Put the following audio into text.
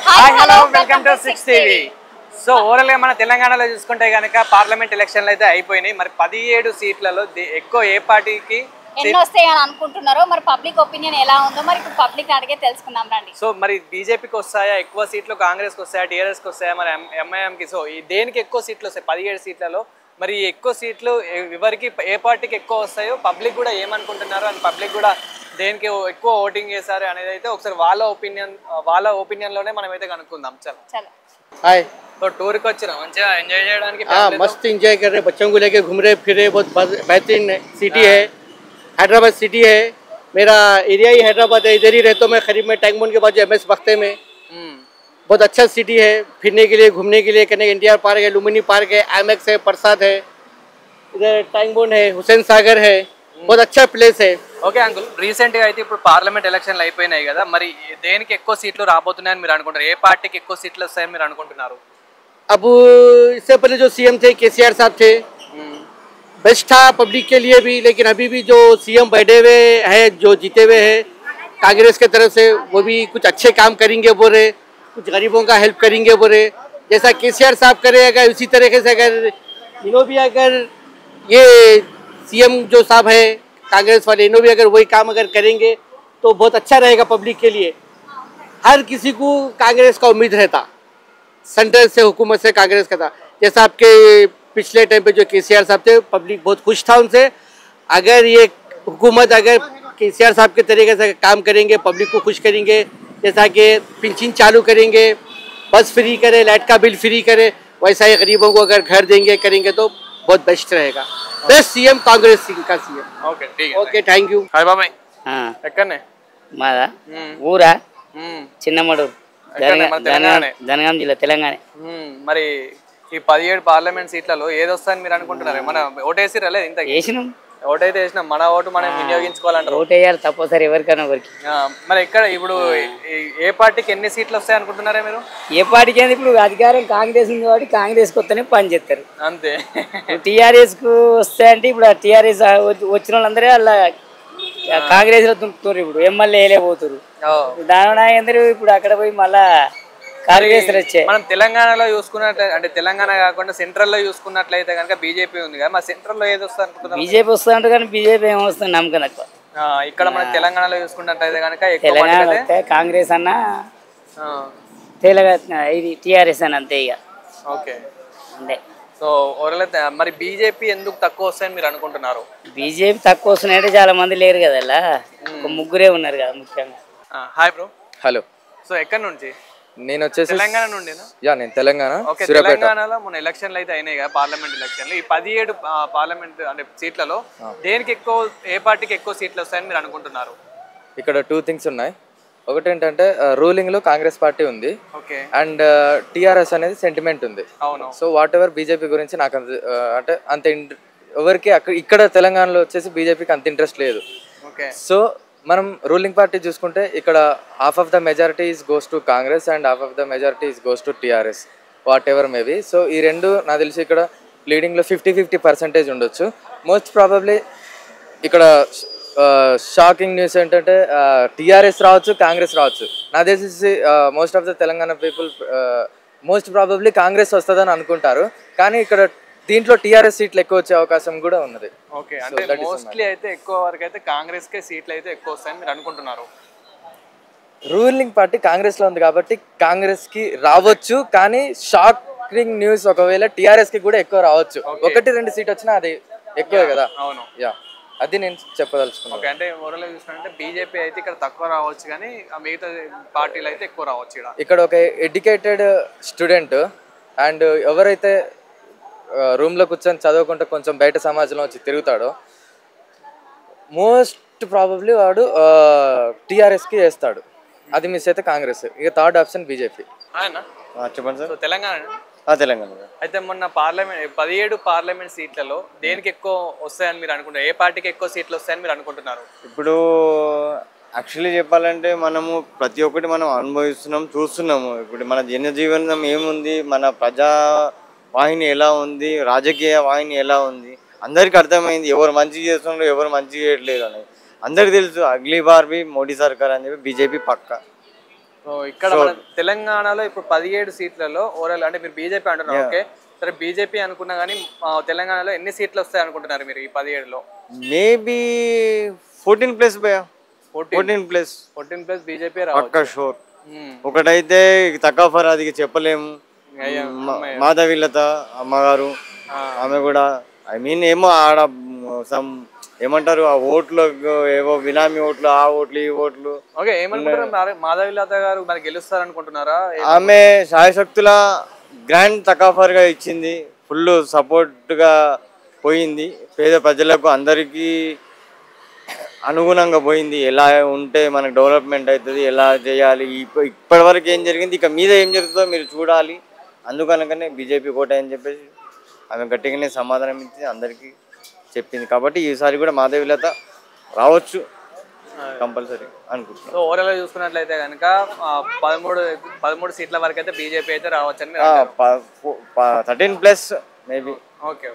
Hi hello welcome to 6 TV. So overall గా మన తెలంగాణలో చూసుకుంటే గనక పార్లమెంట్ ఎలక్షన్లు అయితే అయిపోయినాయి. మరి 17 సీట్లలో ఎక్కువ ఏ పార్టీకి ఎన్ని వస్తాయని అనుకుంటున్నారో, మరి పబ్లిక్ ఒపీనియన్ ఎలా ఉందో మరి ఇప్పుడు పబ్లిక్ అడిగే తెలుసుకుందాం రండి. సో మరి బీజేపీకి వస్తాయా ఎక్కువ సీట్లు, కాంగ్రెస్కి వస్తాయా, టీఆర్ఎస్కి వస్తాయా, మరి ఎంఐఎంకి? సో ఈ దేనికి ఎక్కువ సీట్లు వస్తాయి 17 సీట్లలో? మరి ఎక్కువ సీట్లు ఎవరికి, ఏ పార్టీకి ఎక్కువ వస్తాయో పబ్లిక్ కూడా ఏమనుకుంటున్నారు అని, పబ్లిక్ కూడా దేనికి ఎక్కువ ఓటింగ్ చేశారు అనేది అయితే ఒకసారి వాళ్ళ ఒపీనియన్లోనే మనం అయితే కనుక్కుందాం. చలో हाय तो टूर को వచ్చినా మంచిగా ఎంజాయ్ చేయడానికి मस्त एंजॉय कर रहे, बच्चों को लेके घूम रहे फिर रहे. बहुत बेहतरीन सिटी है, हैदराबाद सिटी है. मेरा एरिया ही हैदराबाद है, इधर ही रहता हूँ मैं. करीब में टैंक बंड के बाजू MS बख्ते में. बहुत अच्छा सिटी है फिरने के लिए, घूमने के लिए. कनेक्ट NTR पार्क है, लुम्बिनी पार्क है, IMAX है, प्रसाद है, इधर टैंक बंड है, हुसैन सागर है. बहुत अच्छा प्लेस है. ఓకే అంకుల్, రీసెంట్గా అయితే ఇప్పుడు పార్లమెంట్ ఎలక్షన్లు అయిపోయినాయి కదా, మరి దేనికి ఎక్కువ సీట్లు రాబోతున్నాయని మీరు అనుకుంటారు? ఏ పార్టీకి ఎక్కువ సీట్లు వస్తాయని మీరు అనుకుంటున్నారు? अब इससे पहले जो CM थे KCR साहब थे, बेस्ट था पब्लिक के लिए भी. लेकिन अभी भी जो CM बैठे हुए हैं, जो जीते हुए हैं कांग्रेस के तरफ से, वो भी कुछ अच्छे काम करेंगे बोल रहे, कुछ गरीबों का हेल्प करेंगे बोल रहे. जैसा KCR साहब करे, अगर उसी तरीके से अगर इन्हों भी, अगर ये CM जो साहब है कांग्रेस वाले, इन्हों भी अगर वही काम अगर करेंगे तो बहुत अच्छा रहेगा पब्लिक के लिए. हर किसी को कांग्रेस का उम्मीद रहता, सेंट्रल से, हुकूमत से कांग्रेस का था. जैसा आपके पिछले टाइम पे जो KCR साहब थे, पब्लिक बहुत खुश था उनसे. अगर ये हुकूमत अगर KCR साहब के तरीके से काम करेंगे, पब्लिक को खुश करेंगे, जैसा कि पेंशन चालू करेंगे, बस फ्री करे, लाइट का बिल फ्री करे, वैसा ही गरीबों को अगर घर देंगे करेंगे तो बहुत बेस्ट रहेगा. बेस्ट CM कांग्रेस सिंह का CM. ఓకే ఠీక్ హై. Okay thank you. హాయ్ బాబాయ్, ఎక్కడనే మాదా ఊరా చిన్నమడూరు, ఎక్కడనే మన తెలంగాణనే? జనగాం జిల్లా, తెలంగాణ. మరి ఈ 17 పార్లమెంట్ సీట్లలో ఏది వస్తాయని మీరు అనుకుంటున్నారు? మన ఓటేసిరా లేదు? ఇంత వేసినాం, ఓటైతే వేసినాం, మన ఓటు మనం వినియోగించుకోవాలంటారు. ఓటు వేయాలి తప్పనిసరి, ఎవరికైనా ఒకరికి. మరి ఎక్కడ ఇప్పుడు ఏ పార్టీకి ఎన్ని సీట్లు వస్తాయి అనుకుంటున్నారా మీరు? ఏ పార్టీకి ఏంది, ఇప్పుడు అధికారం కాంగ్రెస్ ఉంది కాబట్టి కాంగ్రెస్కి వస్తేనే పని చేస్తారు. అంతే. TRSకు వస్తాయంటే ఇప్పుడు TRS వచ్చిన వాళ్ళందరూ అలా కాంగ్రెస్లో తుంపుతారు. ఇప్పుడు ఎమ్మెల్యే వేయలేకపోతారు. దాని అందరూ ఇప్పుడు అక్కడ పోయి మళ్ళా కాంగ్రెస్ వచ్చాయి. మనం తెలంగాణలో చూసుకున్నట్లయితే, అంటే తెలంగాణ కాకుండా సెంట్రల్ లో చూసుకున్నట్లయితే కనుక బీజేపీ ఉంది కదా, మరి సెంట్రల్ లో ఏది వస్తుంది అనుకుంటున్నారు? బీజేపీ వస్తుందంటే కానీ బీజేపీ ఏమొస్తుంది నమ్మకం తక్కువ. ఇక్కడ మన తెలంగాణలో చూసుకున్నట్లయితే కనుక తెలంగాణ వస్తే కాంగ్రెస్ అన్న, తెలంగాణ ఇది TRS అని, అంతే ఇక. ఓకే అంతే. సో ఓవరాల్ అయితే మరి బీజేపీ ఎందుకు తక్కువ వస్తాయని మీరు అనుకుంటున్నారు? బీజేపీ తక్కువ వస్తున్నాయంటే చాలా మంది లేరు కదా, అలా ఒక ముగ్గురే ఉన్నారు కదా ముఖ్యంగా. Hi bro. హలో. సో ఎక్కడి నుంచి? నేను వచ్చేసి తెలంగాణ నుండేనా? నేను తెలంగాణ. ఓకే, తెలంగాణలో మన ఎలక్షన్లు అయితే అయినాయి కదా, పార్లమెంట్ ఎలక్షన్లు. ఈ 17 పార్లమెంట్ అంటే సీట్లలో దేనికి ఎక్కువ, ఏ పార్టీకి ఎక్కువ సీట్లు వస్తాయని మీరు అనుకుంటున్నారు? ఇక్కడ 2 థింగ్స్ ఉన్నాయి. ఒకటి ఏంటంటే రూలింగ్ లో కాంగ్రెస్ పార్టీ ఉంది, అండ్ TRS అనేది సెంటిమెంట్ ఉంది. సో వాట్ ఎవర్ బీజేపీ గురించి నాకు అంటే అంత ఎవరికి ఇక్కడ తెలంగాణలో వచ్చేసి బీజేపీకి అంత ఇంట్రెస్ట్ లేదు. సో మనం రూలింగ్ పార్టీ చూసుకుంటే ఇక్కడ half of the majorities goes to Congress and half of the majorities goes to TRS, what ever maybe. So ఈ రెండు నాకు తెలిసి ఇక్కడ లీడింగ్లో 50-50% ఉండొచ్చు. మోస్ట్ ప్రాబబ్లీ ఇక్కడ షాకింగ్ న్యూస్ ఏంటంటే TRS రావచ్చు, కాంగ్రెస్ రావచ్చు. నాకు తెలిసి most of the Telangana people most probably Congress వస్తుందని అనుకుంటారు, కానీ ఇక్కడ దీంట్లో TRS సీట్లు ఎక్కువ వచ్చే అవకాశం కూడా ఉన్నది. ఓకే, అంటే మోస్ట్లీ అయితే ఎక్కువ వరకు అయితే కాంగ్రెస్ కే సీట్లు అయితే ఎక్కువ వస్తాయని మీరు అనుకుంటున్నారు? రూలింగ్ పార్టీ కాంగ్రెస్ లో ఉంది కాబట్టి కాంగ్రెస్ కి రావచ్చు, కానీ షాకింగ్ న్యూస్ ఒకవేళ TRS కి కూడా ఎక్కువ రావచ్చు. 1-2 సీట్ వచ్చినా అది ఎక్కువే కదా. అవును, యా, అది నేను చెప్పదలుచుకున్నాను. ఓకే, అంటే ఓవరాల్ చూసుకుంటే బీజేపీ అయితే ఇక్కడ తక్కువ రావచ్చు, కానీ మిగతా పార్టీలు అయితే ఎక్కువ రావచ్చు. ఇక్కడ ఒక ఎడ్యుకేటెడ్ స్టూడెంట్ అండ్ ఎవరైతే రూమ్లో కూర్చొని చదవకుండా కొంచెం బయట సమాజంలో వచ్చి తిరుగుతాడో మోస్ట్ ప్రాబబ్లీ వాడు TRSకి వేస్తాడు. అది మిస్ అయితే కాంగ్రెస్. ఇక థర్డ్ ఆప్షన్ బీజేపీ. చెప్పండి సార్. తెలంగాణ అయితే మొన్న 17 పార్లమెంట్ సీట్లలో దేనికి ఎక్కువ వస్తాయని మీరు అనుకుంటారు? ఏ పార్టీకి ఎక్కువ సీట్లు వస్తాయని మీరు అనుకుంటున్నారు? ఇప్పుడు యాక్చువల్లీ చెప్పాలంటే మనము ప్రతి ఒక్కటి మనం అనుభవిస్తున్నాం, చూస్తున్నాము. ఇప్పుడు మన జనజీవనం ఏముంది, మన ప్రజా వాహిని ఎలా ఉంది, రాజకీయ వాహిని ఎలా ఉంది, అందరికీ అర్థమైంది ఎవరు మంచి చేస్తున్నారు, ఎవరు మంచి చేయట్లేదు అనేది అందరికి తెలుసు. అగ్లీ బార్ బి మోడీ సర్కార్ అని చెప్పి బీజేపీ పక్క. సో ఇక్కడ మన తెలంగాణలో ఇప్పుడు 17 సీట్లలో ఓవరాల్ అంటే మీరు బీజేపీ అంటున్నారు, ఓకే సరే బీజేపీ అనుకున్నా కానీ తెలంగాణలో ఎన్ని సీట్లు వస్తాయి అనుకుంటున్నారు మీరు ఈ 17లో? మేబీ 14+ భయ్యా, 14+ బీజేపీ పక్కా షూర్. ఒకటైతే తక్కువ అది చెప్పలేము. మాధవీలత అమ్మగారు, ఆమె కూడా ఐ మీన్ ఏమో ఆడ సమ్ ఏమంటారు ఆ ఓట్లు ఏవో బినామీ ఓట్లు, ఆ ఓట్లు ఈ ఓట్లు. ఓకే, ఏమనుకుంటారు మాధవీలత గారు మరి గెలుస్తారు అనుకుంటున్నారా? ఆమె శాయశక్తుల గ్రాండ్ తకాఫర్ గా ఇచ్చింది, ఫుల్ సపోర్ట్ గా పోయింది, పేద ప్రజలకు అందరికీ అనుగుణంగా పోయింది. ఎలా ఉంటే మనకు డెవలప్మెంట్ అవుతుంది, ఎలా చేయాలి, ఇప్పటి వరకు ఏం జరిగింది, ఇక మీద ఏం జరుగుతుందో మీరు చూడాలి. అందుకనకనే బీజేపీ కోట అని చెప్పేసి ఆమె గట్టిగానే సమాధానం ఇచ్చి అందరికీ చెప్పింది. కాబట్టి ఈసారి కూడా మాధవీలత రావచ్చు కంపల్సరీ అనుకుంటున్నాను. సో ఓవరాల్ చూసుకున్నట్లయితే కనుక 13 సీట్ల వరకు అయితే బీజేపీ అయితే రావచ్చు అని 13+ మేబీ. ఓకే.